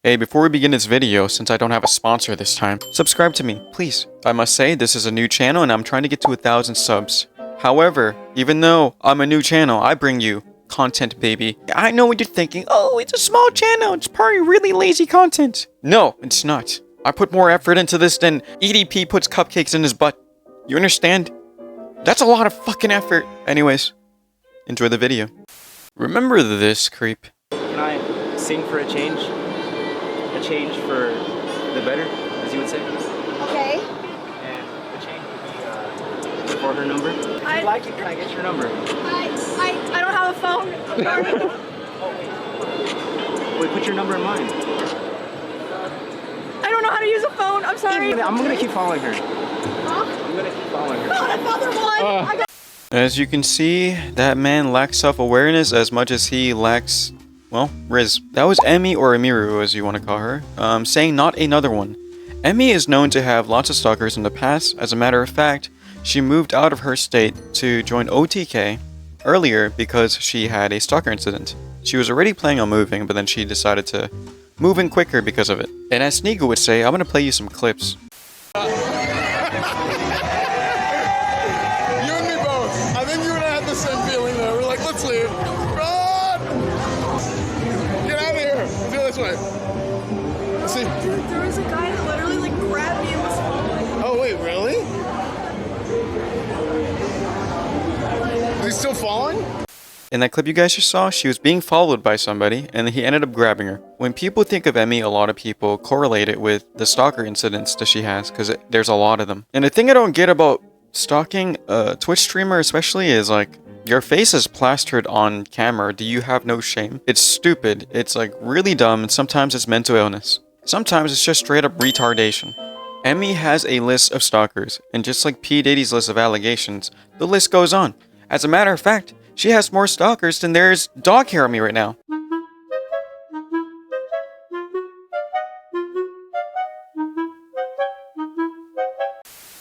Hey, before we begin this video, since I don't have a sponsor this time, subscribe to me, please. I must say, this is a new channel and I'm trying to get to 1,000 subs. However, even though I'm a new channel, I bring you content, baby. I know what you're thinking. Oh, it's a small channel. It's probably really lazy content. No, it's not. I put more effort into this than EDP puts cupcakes in his butt. You understand? That's a lot of fucking effort. Anyways, enjoy the video. Remember this, creep? Can I sing for a change? A change for the better, as you would say? Okay. And the change would be for her number. If you'd like it, can I get your number? I don't have a phone. I'm sorry. Wait, put your number in mine. I don't know how to use a phone. I'm sorry. I'm gonna keep following her. Huh? I'm gonna keep following her. God, another one! As you can see, that man lacks self-awareness as much as he lacks, well, Riz. That was Emi, or Emiru as you want to call her, saying not another one. Emi is known to have lots of stalkers in the past. As a matter of fact, she moved out of her state to join OTK earlier because she had a stalker incident. She was already planning on moving, but then she decided to move in quicker because of it. And as Sneaker would say, I'm gonna play you some clips. You and me both. I think you and I had the same feeling though. We're like, let's leave. Run! Get out of here. Let's go this way. Let's see. Dude, there was a guy that literally like grabbed me and was following. Oh wait, really? Is he still falling? In that clip you guys just saw, she was being followed by somebody, and he ended up grabbing her. When people think of Emi, a lot of people correlate it with the stalker incidents that she has, because there's a lot of them. And the thing I don't get about stalking a Twitch streamer especially is like, your face is plastered on camera. Do you have no shame? It's stupid. It's like really dumb, and sometimes it's mental illness. Sometimes it's just straight up retardation. Emi has a list of stalkers, and just like P. Diddy's list of allegations, the list goes on. As a matter of fact, she has more stalkers than there's dog hair on me right now.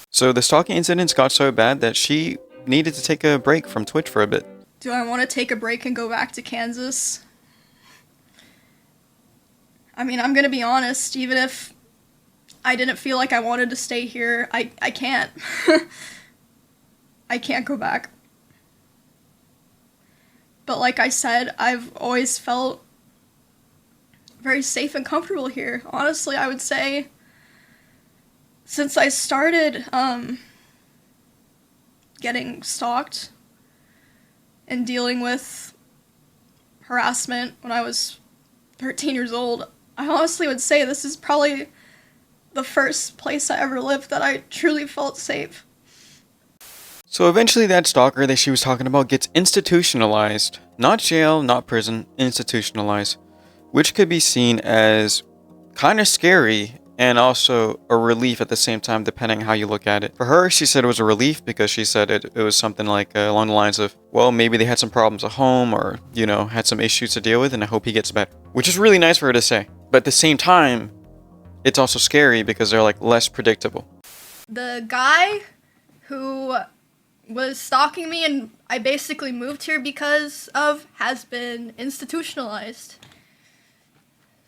So the stalking incidents got so bad that she needed to take a break from Twitch for a bit. Do I want to take a break and go back to Kansas? I mean, I'm gonna be honest, even if I didn't feel like I wanted to stay here, I can't. I can't go back. But like I said, I've always felt very safe and comfortable here. Honestly, I would say since I started getting stalked and dealing with harassment when I was 13 years old, I honestly would say this is probably the first place I ever lived that I truly felt safe. So eventually that stalker that she was talking about gets institutionalized. Not jail, not prison, institutionalized. Which could be seen as kind of scary and also a relief at the same time, depending on how you look at it. For her, she said it was a relief because she said it was something like along the lines of, well, maybe they had some problems at home or, you know, had some issues to deal with and I hope he gets better. Which is really nice for her to say. But at the same time, it's also scary because they're like less predictable. The guy who was stalking me and I basically moved here because of has been institutionalized.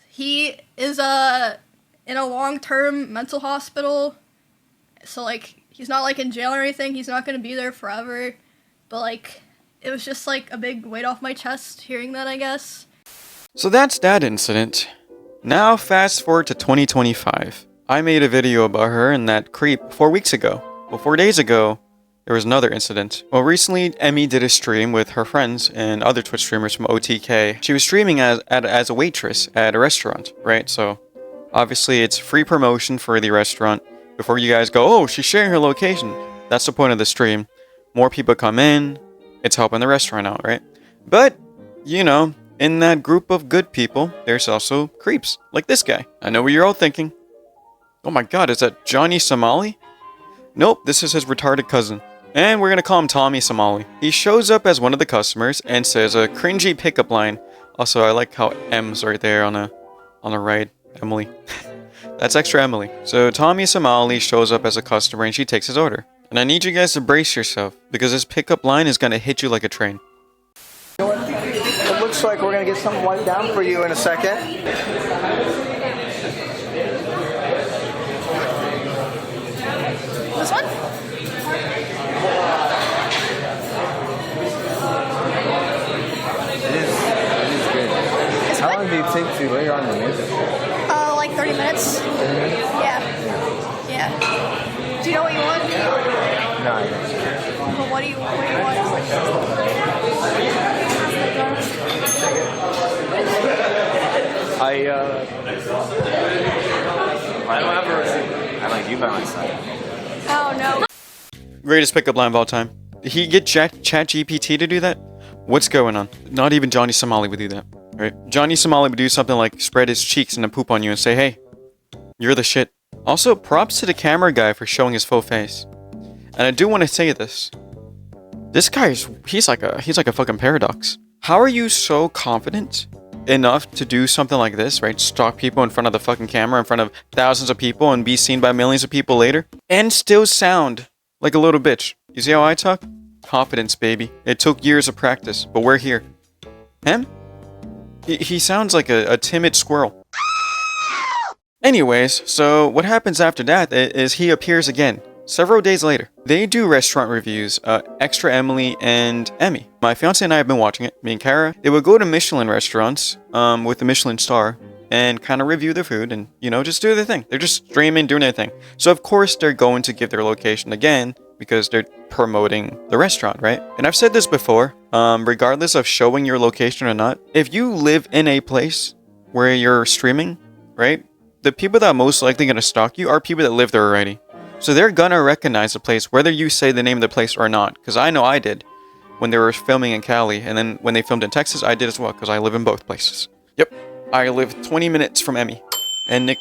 He is in a long-term mental hospital, so like he's not like in jail or anything. He's not gonna be there forever, but like it was just like a big weight off my chest hearing that, I guess. So that's that incident. Now fast forward to 2025. I made a video about her and that creep 4 weeks ago. Well, 4 days ago, there was another incident. Well, recently, Emi did a stream with her friends and other Twitch streamers from OTK. She was streaming as a waitress at a restaurant, right? So, obviously, it's free promotion for the restaurant. Before you guys go, oh, she's sharing her location. That's the point of the stream. More people come in, it's helping the restaurant out, right? But, you know, in that group of good people, there's also creeps, like this guy. I know what you're all thinking. Oh my god, is that Johnny Somali? Nope, this is his retarded cousin. And we're gonna call him Tommy Somali. He shows up as one of the customers and says a cringy pickup line. Also, I like how M's right there on the right, Emily. That's extra Emily. So Tommy Somali shows up as a customer and she takes his order. And I need you guys to brace yourself because this pickup line is gonna hit you like a train. It looks like we're gonna get something wiped down for you in a second. long is it? Like 30 minutes. 30 minutes? Yeah. Yeah. Do you know what you want? No, I don't. Well, what do you want? I don't have a receipt. I like you by my side. Oh no. Greatest pickup line of all time. Did he get ChatGPT to do that? What's going on? Not even Johnny Somali would do that, right? Johnny Somali would do something like spread his cheeks and then poop on you and say, hey, you're the shit. Also, props to the camera guy for showing his full face. And I do want to say this. This guy he's like a fucking paradox. How are you so confident enough to do something like this, right? Stalk people in front of the fucking camera in front of thousands of people and be seen by millions of people later and still sound like a little bitch. You see how I talk? Confidence, baby. It took years of practice, but we're here. Him? He sounds like a timid squirrel. Anyways, so what happens after that is he appears again. Several days later, they do restaurant reviews, Extra Emily and Emmy. My fiance and I have been watching it, me and Kara. They would go to Michelin restaurants, with the Michelin star, and kind of review their food and, you know, just do their thing. They're just streaming, doing their thing. So of course they're going to give their location again, because they're promoting the restaurant, right? And I've said this before, regardless of showing your location or not, if you live in a place where you're streaming, right? The people that are most likely going to stalk you are people that live there already. So they're gonna recognize the place, whether you say the name of the place or not. Because I know I did when they were filming in Cali, and then when they filmed in Texas, I did as well, because I live in both places. Yep, I live 20 minutes from Emmy, and Nick,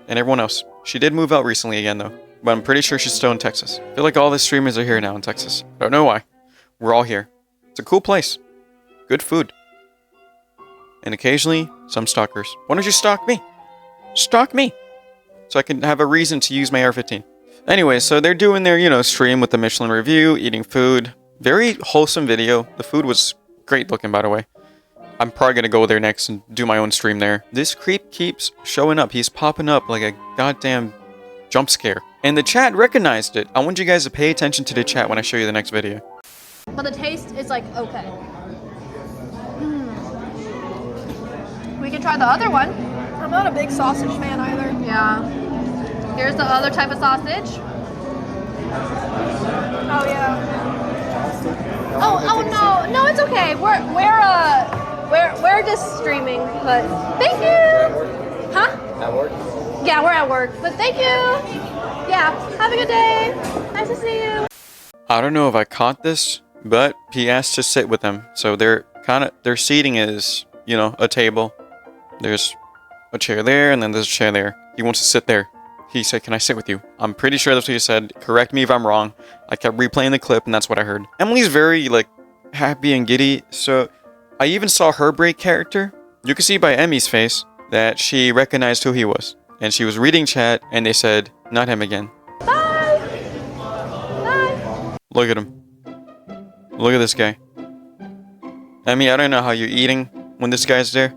and everyone else. She did move out recently again, though, but I'm pretty sure she's still in Texas. I feel like all the streamers are here now in Texas. I don't know why. We're all here. It's a cool place. Good food. And occasionally, some stalkers. Why don't you stalk me? Stalk me! So I can have a reason to use my AR-15. Anyway, so they're doing their, you know, stream with the Michelin review, eating food. Very wholesome video. The food was great looking, by the way. I'm probably gonna go there next and do my own stream there. This creep keeps showing up. He's popping up like a goddamn jump scare. And the chat recognized it. I want you guys to pay attention to the chat when I show you the next video. But the taste is like okay. We can try the other one. I'm not a big sausage fan either. Yeah. Here's the other type of sausage. Oh yeah. Oh no, it's okay. We're just streaming, but thank you. Huh? At work? Yeah, we're at work, but thank you. Yeah, have a good day. Nice to see you. I don't know if I caught this, but he asked to sit with them. So their seating is, you know, a table. There's a chair there, and then there's a chair there. He wants to sit there. He said, can I sit with you? I'm pretty sure that's what he said. Correct me if I'm wrong. I kept replaying the clip, and that's what I heard. Emily's very, like, happy and giddy, so I even saw her break character. You can see by Emmy's face that she recognized who he was. And she was reading chat, and they said, not him again. Bye. Bye. Look at him. Look at this guy. Emmy, I don't know how you're eating when this guy's there.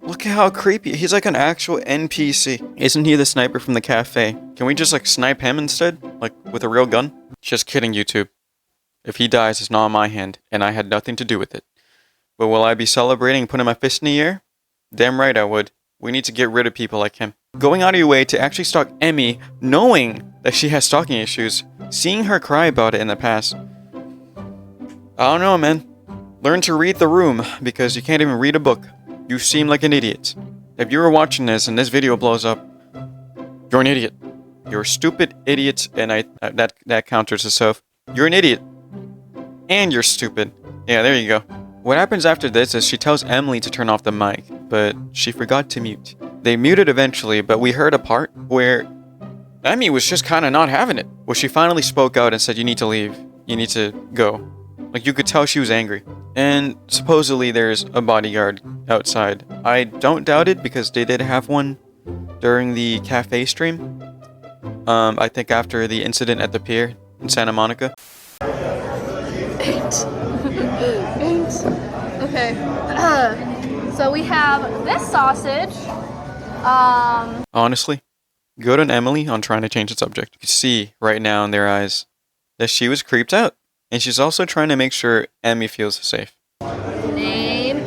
Look at how creepy. He's like an actual NPC. Isn't he the sniper from the cafe? Can we just like snipe him instead? Like with a real gun? Just kidding, YouTube. If he dies, it's not on my hand, and I had nothing to do with it. But will I be celebrating and putting my fist in the air? Damn right I would. We need to get rid of people like him. Going out of your way to actually stalk Emmy, knowing that she has stalking issues, seeing her cry about it in the past. I don't know, man. Learn to read the room, because you can't even read a book. You seem like an idiot. If you were watching this and this video blows up, you're an idiot. You're a stupid idiot, and that counters itself. You're an idiot. And you're stupid. Yeah, there you go. What happens after this is she tells Emily to turn off the mic, but she forgot to mute. They muted eventually, but we heard a part where Emmy was just kind of not having it. Where she finally spoke out and said, you need to leave. You need to go. Like, you could tell she was angry. And supposedly there's a bodyguard outside. I don't doubt it, because they did have one during the cafe stream. I think after the incident at the pier in Santa Monica. 8. 8. Okay. So we have this sausage. Honestly, good on Emily on trying to change the subject. You can see right now in their eyes that she was creeped out. And she's also trying to make sure Emmy feels safe. Name.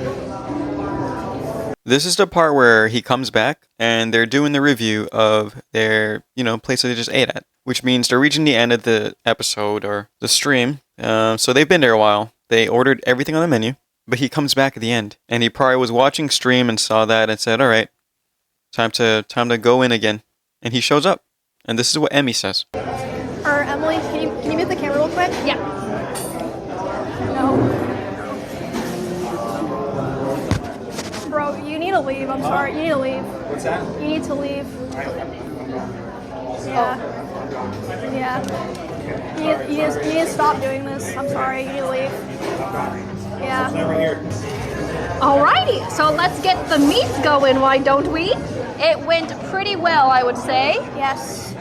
This is the part where he comes back and they're doing the review of their, place that they just ate at, which means they're reaching the end of the episode or the stream. So they've been there a while. They ordered everything on the menu, but he comes back at the end, and he probably was watching stream and saw that and said, "All right, time to go in again." And he shows up, and this is what Emmy says. Or Emily, can you mute the camera real quick? Yeah. No. Bro, you need to leave. I'm sorry. You need to leave. What's that? You need to leave. Yeah. Yeah. You need to stop doing this. I'm sorry. You need to leave. Yeah. Alrighty, so let's get the meat going, why don't we? It went pretty well, I would say. Yes.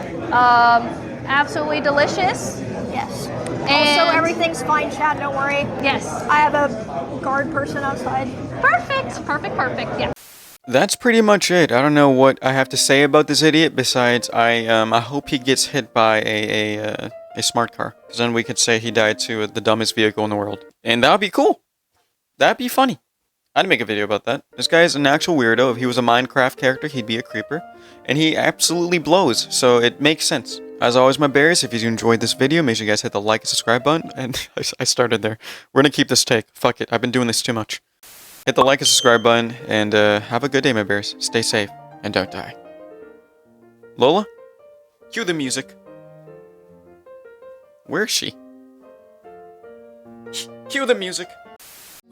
Absolutely delicious. Yes. And Also, everything's fine, Chad. Don't worry. Yes. I have a guard person outside. Perfect. Yeah. That's pretty much it. I don't know what I have to say about this idiot besides I hope he gets hit by a smart car, because then we could say he died to the dumbest vehicle in the world, and that would be cool. That'd be funny. I'd make a video about that. This guy is an actual weirdo. If he was a Minecraft character, he'd be a creeper, and he absolutely blows. So it makes sense. As always, my bears, if you enjoyed this video, make sure you guys hit the like and subscribe button. And I started there. We're gonna keep this take. Fuck it. I've been doing this too much. Hit the like and subscribe button, and have a good day, my bears. Stay safe, and don't die. Lola? Cue the music. Where is she? Cue the music.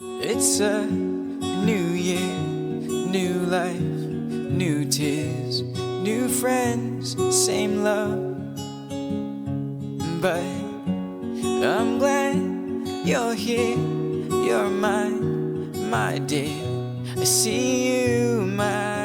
It's a new year, new life, new tears, new friends, same love. But I'm glad you're here, you're mine, my dear. I see you, my